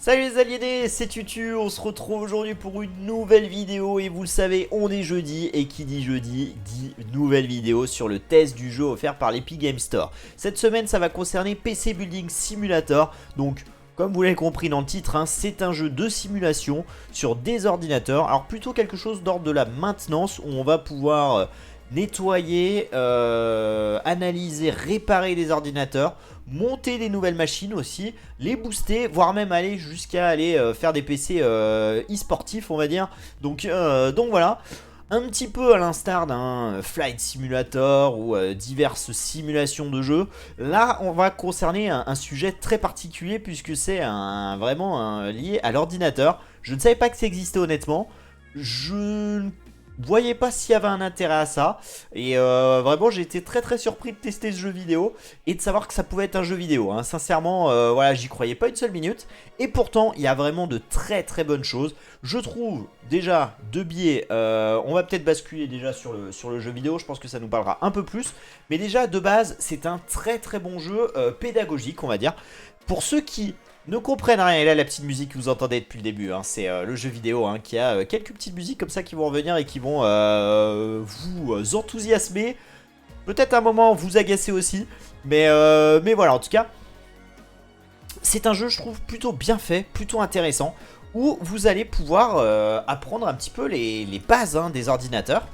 Salut les aliénés, c'est Tutu, on se retrouve aujourd'hui pour une nouvelle vidéo et vous le savez, on est jeudi et qui dit jeudi dit nouvelle vidéo sur le test du jeu offert par l'Epic Game Store. Cette semaine ça va concerner PC Building Simulator, donc comme vous l'avez compris dans le titre, hein, c'est un jeu de simulation sur des ordinateurs, alors plutôt quelque chose d'ordre de la maintenance où on va pouvoir nettoyer, analyser, réparer les ordinateurs, monter des nouvelles machines aussi, les booster, voire même aller jusqu'à aller faire des PC e-sportifs on va dire. Donc voilà, un petit peu à l'instar d'un Flight Simulator ou diverses simulations de jeux. Là on va concerner un sujet très particulier puisque c'est vraiment lié à l'ordinateur. Je ne savais pas que ça existait honnêtement. Je ne voyais pas s'il y avait un intérêt à ça. Et vraiment j'ai été très surpris de tester ce jeu vidéo et de savoir que ça pouvait être un jeu vidéo, hein. Sincèrement voilà, j'y croyais pas une seule minute. Et pourtant il y a vraiment de très bonnes choses. Je trouve déjà de biais, on va peut-être basculer déjà sur le jeu vidéo. Je pense que ça nous parlera un peu plus. Mais déjà de base c'est un très bon jeu pédagogique on va dire. Pour ceux qui ne comprennent rien, et là la petite musique que vous entendez depuis le début, hein, c'est le jeu vidéo hein, qui a quelques petites musiques comme ça qui vont revenir et qui vont vous enthousiasmer, peut-être à un moment vous agacer aussi, mais voilà, en tout cas c'est un jeu je trouve plutôt bien fait, plutôt intéressant, où vous allez pouvoir apprendre un petit peu les bases hein, des ordinateurs.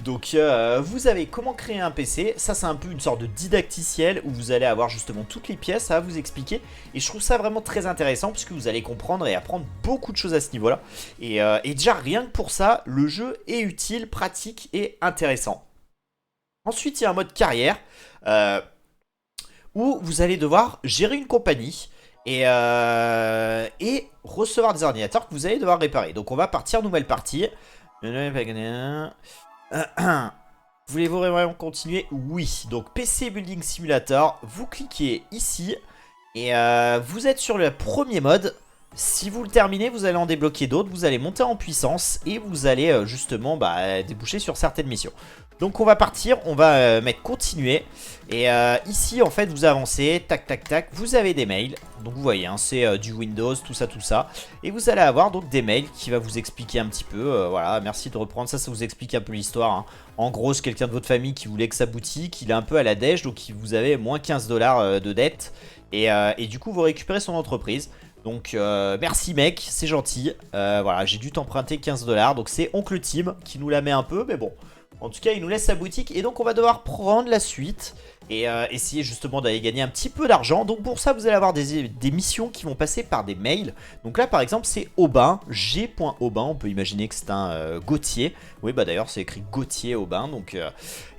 Donc vous avez comment créer un PC, ça c'est un peu une sorte de didacticiel où vous allez avoir justement toutes les pièces à vous expliquer. Et je trouve ça vraiment très intéressant puisque vous allez comprendre et apprendre beaucoup de choses à ce niveau là. Et déjà rien que pour ça, le jeu est utile, pratique et intéressant. Ensuite il y a un mode carrière où vous allez devoir gérer une compagnie. Et recevoir des ordinateurs que vous allez devoir réparer. Donc on va partir, nouvelle partie. Voulez-vous vraiment continuer? Oui. Donc PC Building Simulator, vous cliquez ici. Et vous êtes sur le premier mode. Si vous le terminez, vous allez en débloquer d'autres. Vous allez monter en puissance. Et vous allez justement déboucher sur certaines missions. Donc on va partir, on va mettre continuer. Et ici en fait vous avancez, tac, vous avez des mails. Donc vous voyez hein, c'est du Windows, tout ça. Et vous allez avoir donc des mails qui va vous expliquer un petit peu, voilà, merci de reprendre ça, ça vous explique un peu l'histoire hein. En gros c'est quelqu'un de votre famille qui voulait que sa boutique, il est un peu à la dèche, donc vous avez moins 15 $ de dette. Et du coup vous récupérez son entreprise. Donc merci mec, c'est gentil, voilà j'ai dû t'emprunter 15 $, donc c'est Oncle Tim qui nous la met un peu, mais bon. En tout cas il nous laisse sa boutique et donc on va devoir prendre la suite et essayer justement d'aller gagner un petit peu d'argent. Donc pour ça vous allez avoir des missions qui vont passer par des mails. Donc là par exemple c'est Aubin, G.Aubin, on peut imaginer que c'est un Gauthier. Oui bah d'ailleurs c'est écrit Gauthier Aubin. Donc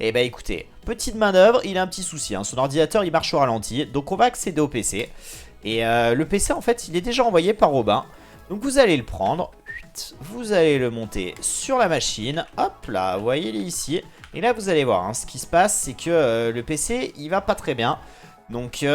et bah écoutez, petite manœuvre, il a un petit souci hein. Son ordinateur il marche au ralenti. Donc on va accéder au PC. Et le PC en fait il est déjà envoyé par Aubin. Donc vous allez le prendre, vous allez le monter sur la machine, hop là, vous voyez il est ici. Et là vous allez voir, hein, ce qui se passe c'est que le PC il va pas très bien. Donc on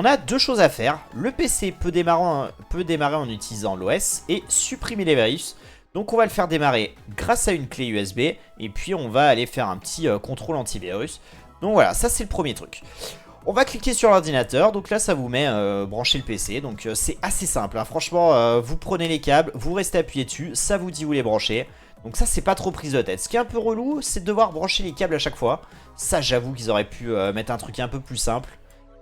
a deux choses à faire. Le PC peut démarrer en utilisant l'OS et supprimer les virus. Donc on va le faire démarrer grâce à une clé USB. Et puis on va aller faire un petit contrôle antivirus. Donc voilà, ça c'est le premier truc. On va cliquer sur l'ordinateur, donc là ça vous met brancher le PC, donc c'est assez simple hein. Franchement vous prenez les câbles, vous restez appuyé dessus, ça vous dit où les brancher. Donc ça c'est pas trop prise de tête. Ce qui est un peu relou c'est de devoir brancher les câbles à chaque fois. Ça j'avoue qu'ils auraient pu mettre un truc un peu plus simple.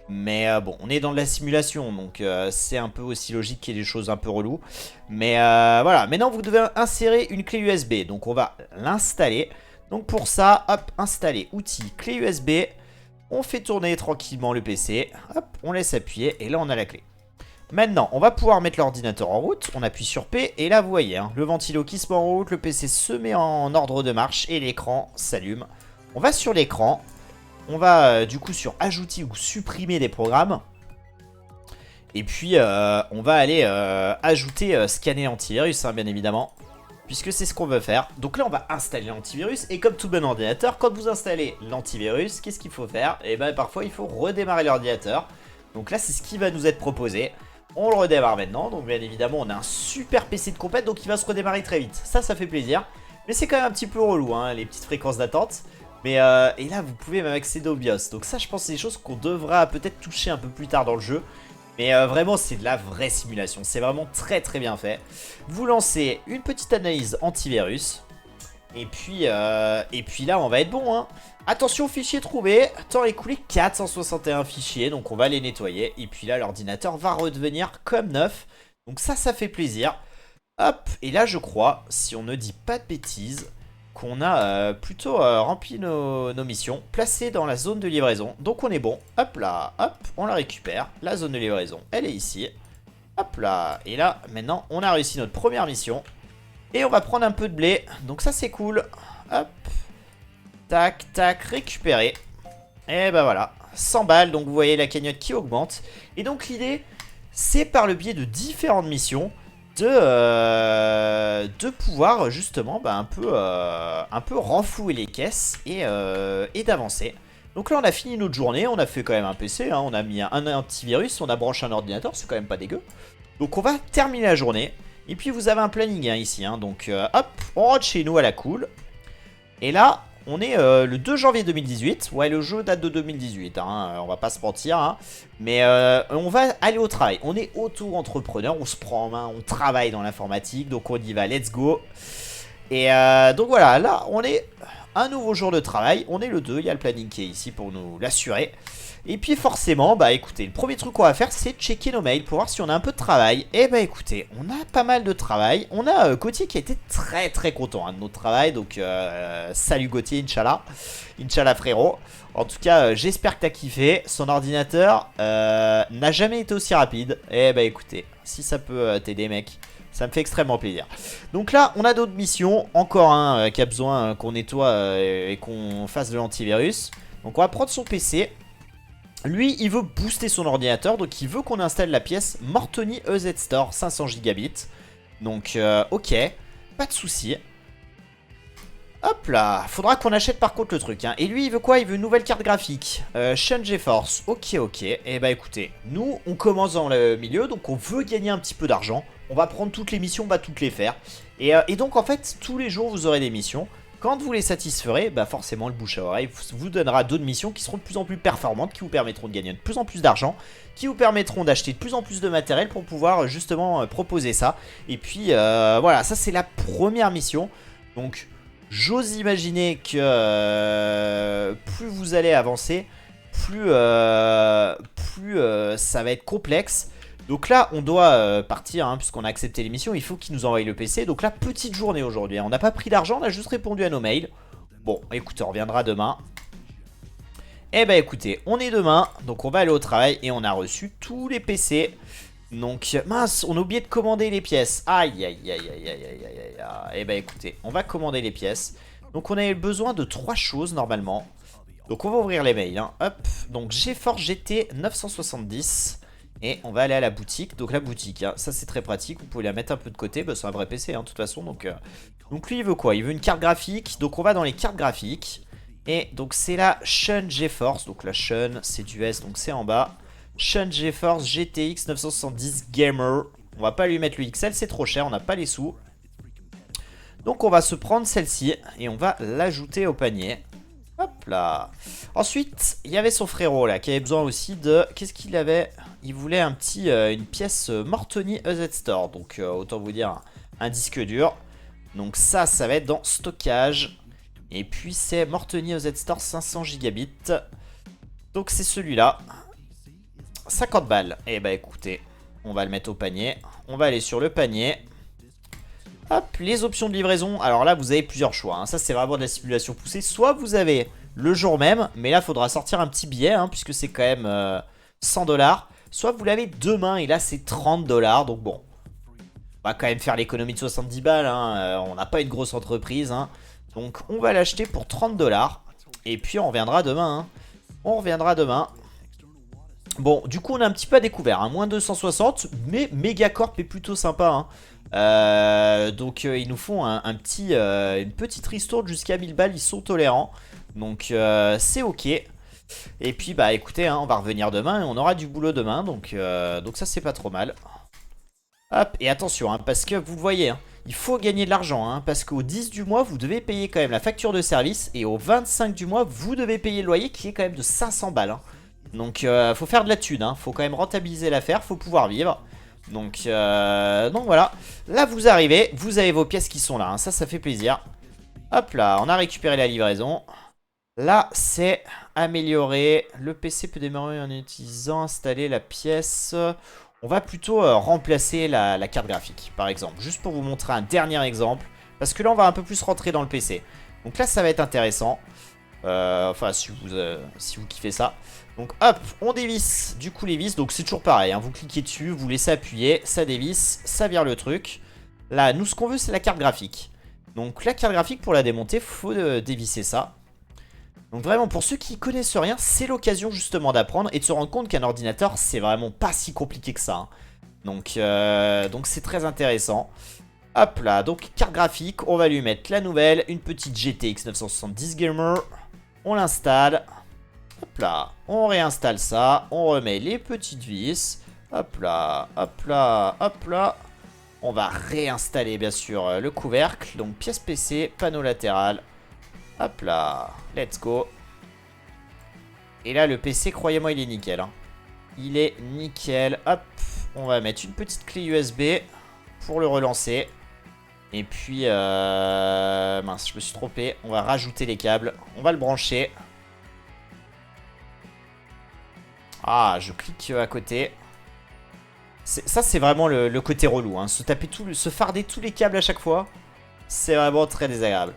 Mais bon on est dans de la simulation donc c'est un peu aussi logique qu'il y ait des choses un peu reloues. Mais voilà, maintenant vous devez insérer une clé USB, donc on va l'installer. Donc pour ça, hop, installer outil clé USB. On fait tourner tranquillement le PC, hop, on laisse appuyer et là on a la clé. Maintenant, on va pouvoir mettre l'ordinateur en route, on appuie sur P et là vous voyez, hein, le ventilo qui se met en route, le PC se met en ordre de marche et l'écran s'allume. On va sur l'écran, on va du coup sur ajouter ou supprimer des programmes. Et puis on va aller ajouter scanner antivirus, hein, bien évidemment. Puisque c'est ce qu'on veut faire. Donc là on va installer l'antivirus. Et comme tout bon ordinateur, quand vous installez l'antivirus, qu'est-ce qu'il faut faire? Et bien parfois il faut redémarrer l'ordinateur. Donc là c'est ce qui va nous être proposé. On le redémarre maintenant. Donc bien évidemment on a un super PC de compète. Donc il va se redémarrer très vite. Ça fait plaisir. Mais c'est quand même un petit peu relou hein, les petites fréquences d'attente. Mais et là vous pouvez même accéder au BIOS. Donc ça je pense c'est des choses qu'on devra peut-être toucher un peu plus tard dans le jeu. Mais vraiment, c'est de la vraie simulation. C'est vraiment très très bien fait. Vous lancez une petite analyse antivirus. Et puis là, on va être bon. Hein. Attention, fichier trouvé. Temps écoulé 461 fichiers. Donc, on va les nettoyer. Et puis là, l'ordinateur va redevenir comme neuf. Donc ça fait plaisir. Hop. Et là, je crois, si on ne dit pas de bêtises, qu'on a plutôt rempli nos missions, placées dans la zone de livraison. Donc on est bon. Hop là, hop, on la récupère. La zone de livraison, elle est ici. Hop là, et là, maintenant, on a réussi notre première mission. Et on va prendre un peu de blé. Donc ça, c'est cool. Hop. Tac, tac, récupérer. Et ben voilà, 100 balles. Donc vous voyez la cagnotte qui augmente. Et donc l'idée, c'est par le biais de différentes missions de pouvoir justement un peu renflouer les caisses et d'avancer. Donc là on a fini notre journée, on a fait quand même un PC, hein, on a mis un antivirus, on a branché un ordinateur, c'est quand même pas dégueu. Donc on va terminer la journée. Et puis vous avez un planning hein, ici, hein, donc hop, on rentre chez nous à la cool. Et là on est le 2 janvier 2018. Ouais, le jeu date de 2018, hein, on va pas se mentir. Hein. Mais on va aller au travail. On est auto-entrepreneur, on se prend en main, on travaille dans l'informatique. Donc on y va, let's go. Et donc voilà, là on est un nouveau jour de travail. On est le 2, il y a le planning qui est ici pour nous l'assurer. Et puis forcément, bah écoutez, le premier truc qu'on va faire, c'est checker nos mails pour voir si on a un peu de travail. Et bah écoutez, on a pas mal de travail. On a Gauthier qui a été très très content hein, de notre travail. Donc salut Gauthier, Inch'Allah. Inch'Allah frérot. En tout cas, j'espère que t'as kiffé. Son ordinateur n'a jamais été aussi rapide. Et bah écoutez, si ça peut t'aider mec, ça me fait extrêmement plaisir. Donc là, on a d'autres missions. Encore un qui a besoin qu'on nettoie et qu'on fasse de l'antivirus. Donc on va prendre son PC. Lui, il veut booster son ordinateur, donc il veut qu'on installe la pièce Mortony EZ Store 500 Gb. Donc, ok, pas de souci. Hop là, faudra qu'on achète par contre le truc. Hein. Et lui, il veut quoi? Il veut une nouvelle carte graphique. Shun GeForce, ok, ok. Et bah écoutez, nous, on commence dans le milieu, donc on veut gagner un petit peu d'argent. On va prendre toutes les missions, on va toutes les faire. Et donc en fait, tous les jours, vous aurez des missions. Quand vous les satisferez, bah forcément le bouche à oreille vous donnera d'autres missions qui seront de plus en plus performantes, qui vous permettront de gagner de plus en plus d'argent, qui vous permettront d'acheter de plus en plus de matériel pour pouvoir justement proposer ça. Et puis voilà, ça c'est la première mission. Donc j'ose imaginer que plus vous allez avancer, plus ça va être complexe. Donc là, on doit partir, hein, puisqu'on a accepté l'émission, il faut qu'il nous envoie le PC. Donc là, petite journée aujourd'hui, hein. On n'a pas pris d'argent, on a juste répondu à nos mails. Bon, écoutez, on reviendra demain. Eh ben écoutez, on est demain, donc on va aller au travail et on a reçu tous les PC. Donc, mince, on a oublié de commander les pièces. Aïe, aïe, aïe, aïe, aïe, aïe, aïe, aïe. Eh ben écoutez, on va commander les pièces. Donc on a besoin de 3 choses normalement. Donc on va ouvrir les mails, hein. Hop, donc GeForce GT 970. Et on va aller à la boutique. Donc la boutique, hein, ça c'est très pratique. Vous pouvez la mettre un peu de côté. Bah, c'est un vrai PC, hein, de toute façon. Donc lui, il veut quoi? Il veut une carte graphique. Donc on va dans les cartes graphiques. Et donc c'est la Shun GeForce. Donc la Shun, c'est du S, donc c'est en bas. Shun GeForce GTX 970 Gamer. On va pas lui mettre le XL, c'est trop cher. On n'a pas les sous. Donc on va se prendre celle-ci. Et on va l'ajouter au panier. Hop là. Ensuite, il y avait son frérot là qui avait besoin aussi de... Qu'est-ce qu'il avait? Il voulait un petit, une pièce Mortony EZ Store. Donc autant vous dire un disque dur. Donc ça va être dans stockage. Et puis c'est Mortony EZ Store 500 Gb. Donc c'est celui-là. 50 balles. Et bah écoutez, on va le mettre au panier. On va aller sur le panier. Hop, les options de livraison. Alors là, vous avez plusieurs choix. Hein. Ça, c'est vraiment de la simulation poussée. Soit vous avez le jour même, mais là, il faudra sortir un petit billet, hein, puisque c'est quand même 100 $. Soit vous l'avez demain, et là, c'est 30 $. Donc bon, on va quand même faire l'économie de 70 balles. Hein. On n'a pas une grosse entreprise. Hein. Donc on va l'acheter pour 30 $. Et puis on reviendra demain. Hein. On reviendra demain. Bon, du coup, on a un petit peu à découvert. Hein. Moins 260, mais Megacorp est plutôt sympa. Hein. Donc ils nous font une petite ristourne jusqu'à 1000 balles, ils sont tolérants. Donc c'est ok. Et puis bah écoutez, hein, on va revenir demain et on aura du boulot demain. Donc ça c'est pas trop mal. Hop, et attention, hein, parce que vous le voyez, hein, il faut gagner de l'argent. Hein, parce qu'au 10 du mois, vous devez payer quand même la facture de service. Et au 25 du mois, vous devez payer le loyer qui est quand même de 500 balles. Hein. Donc faut faire de la thune, hein. Faut quand même rentabiliser l'affaire, faut pouvoir vivre. Donc voilà. Là vous arrivez, vous avez vos pièces qui sont là, hein. Ça fait plaisir. Hop là, on a récupéré la livraison. Là c'est améliorer. Le PC peut démarrer en utilisant, installer la pièce. On va plutôt remplacer la carte graphique par exemple. Juste pour vous montrer un dernier exemple. Parce que là on va un peu plus rentrer dans le PC. Donc là ça va être intéressant. Enfin si vous kiffez ça. Donc hop, on dévisse du coup les vis. Donc c'est toujours pareil, hein. Vous cliquez dessus, vous laissez appuyer, ça dévisse, ça vire le truc. Là nous ce qu'on veut c'est la carte graphique. Donc la carte graphique pour la démonter faut dévisser ça. Donc vraiment pour ceux qui connaissent rien, c'est l'occasion justement d'apprendre et de se rendre compte qu'un ordinateur c'est vraiment pas si compliqué que ça, hein. Donc c'est très intéressant. Hop là, donc carte graphique, on va lui mettre la nouvelle, une petite GTX 970 Gamer. On l'installe. Hop là, on réinstalle ça, on remet les petites vis. Hop là, hop là, hop là. On va réinstaller bien sûr le couvercle. Donc pièce PC, panneau latéral. Hop là, let's go. Et là le PC, croyez-moi, il est nickel, hein. Il est nickel. Hop, on va mettre une petite clé USB pour le relancer. Et puis, mince, je me suis trompé. On va rajouter les câbles. On va le brancher. Ah, je clique à côté. Ça, c'est vraiment le côté relou, hein. Se farder tous les câbles à chaque fois, c'est vraiment très désagréable.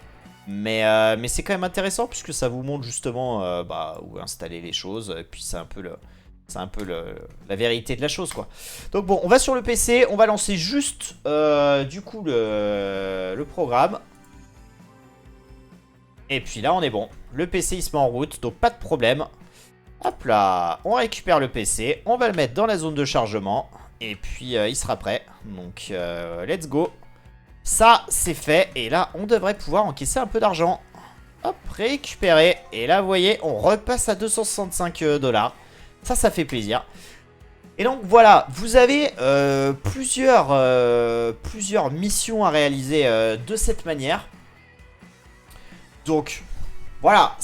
Mais c'est quand même intéressant puisque ça vous montre justement où installer les choses. Et puis c'est un peu la vérité de la chose, quoi. Donc bon, on va sur le PC, on va lancer juste du coup le programme. Et puis là on est bon. Le PC il se met en route, donc pas de problème. Hop là, on récupère le PC, on va le mettre dans la zone de chargement. Et puis il sera prêt. Donc let's go. Ça c'est fait. Et là on devrait pouvoir encaisser un peu d'argent. Hop, récupérer. Et là vous voyez, on repasse à 265 $. Ça fait plaisir. Et donc voilà, vous avez plusieurs missions à réaliser de cette manière. Donc voilà,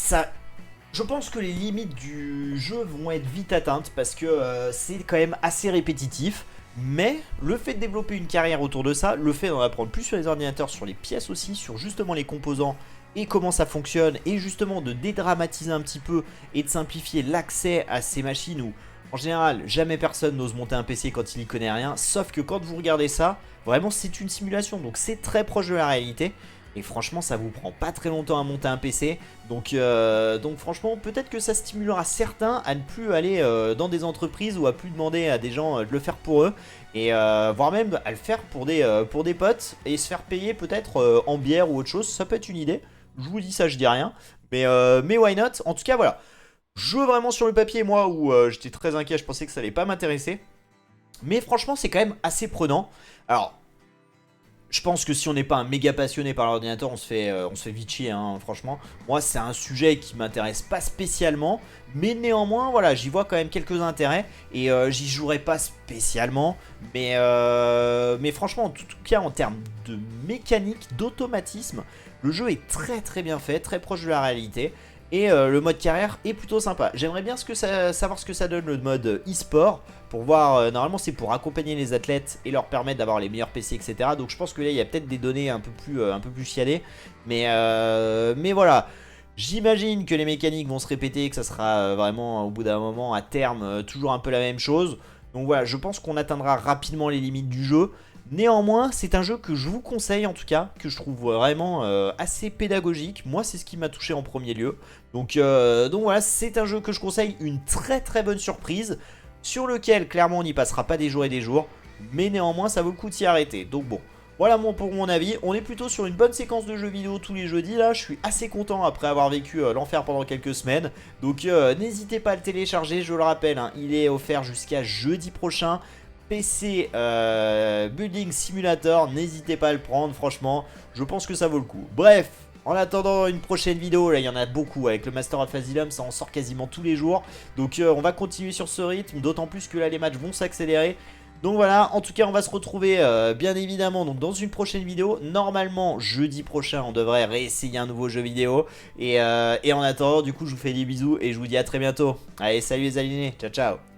je pense que les limites du jeu vont être vite atteintes parce que c'est quand même assez répétitif. Mais le fait de développer une carrière autour de ça, le fait d'en apprendre plus sur les ordinateurs, sur les pièces aussi, sur justement les composants et comment ça fonctionne, et justement de dédramatiser un petit peu et de simplifier l'accès à ces machines où en général jamais personne n'ose monter un PC quand il n'y connaît rien, sauf que quand vous regardez ça, vraiment c'est une simulation, donc c'est très proche de la réalité. Et franchement ça vous prend pas très longtemps à monter un PC. Donc franchement peut-être que ça stimulera certains à ne plus aller dans des entreprises ou à plus demander à des gens de le faire pour eux. Et voire même à le faire pour des potes et se faire payer peut-être en bière ou autre chose. Ça peut être une idée. Je vous dis ça, je dis rien. Mais why not? En tout cas voilà. Jeu vraiment sur le papier moi où j'étais très inquiet, je pensais que ça allait pas m'intéresser. Mais franchement c'est quand même assez prenant. Alors je pense que si on n'est pas un méga passionné par l'ordinateur, on se fait vite chier, hein, franchement. Moi, c'est un sujet qui m'intéresse pas spécialement, mais néanmoins, voilà, j'y vois quand même quelques intérêts et j'y jouerai pas spécialement. Mais franchement, en tout cas, en termes de mécanique, d'automatisme, le jeu est très très bien fait, très proche de la réalité. Et le mode carrière est plutôt sympa. J'aimerais bien savoir ce que ça donne le mode e-sport. Pour voir, normalement c'est pour accompagner les athlètes et leur permettre d'avoir les meilleurs PC, etc. Donc je pense que là il y a peut-être des données un peu plus chiadées. Mais voilà, j'imagine que les mécaniques vont se répéter, que ça sera vraiment au bout d'un moment, à terme, toujours un peu la même chose. Donc voilà, je pense qu'on atteindra rapidement les limites du jeu. Néanmoins, c'est un jeu que je vous conseille en tout cas, que je trouve vraiment assez pédagogique. Moi, c'est ce qui m'a touché en premier lieu. Donc voilà, c'est un jeu que je conseille, une très très bonne surprise, sur lequel clairement on n'y passera pas des jours et des jours, mais néanmoins ça vaut le coup d'y arrêter. Donc bon, voilà pour mon avis. On est plutôt sur une bonne séquence de jeux vidéo tous les jeudis là. Je suis assez content après avoir vécu l'enfer pendant quelques semaines. Donc n'hésitez pas à le télécharger, je le rappelle, hein, il est offert jusqu'à jeudi prochain. PC Building Simulator, n'hésitez pas à le prendre, franchement, je pense que ça vaut le coup. Bref, en attendant une prochaine vidéo, là il y en a beaucoup, avec le Master of Asylum, ça en sort quasiment tous les jours. Donc on va continuer sur ce rythme, d'autant plus que là les matchs vont s'accélérer. Donc voilà, en tout cas on va se retrouver bien évidemment donc dans une prochaine vidéo. Normalement jeudi prochain on devrait réessayer un nouveau jeu vidéo. Et en attendant du coup je vous fais des bisous et je vous dis à très bientôt. Allez, salut les aliénés, ciao ciao.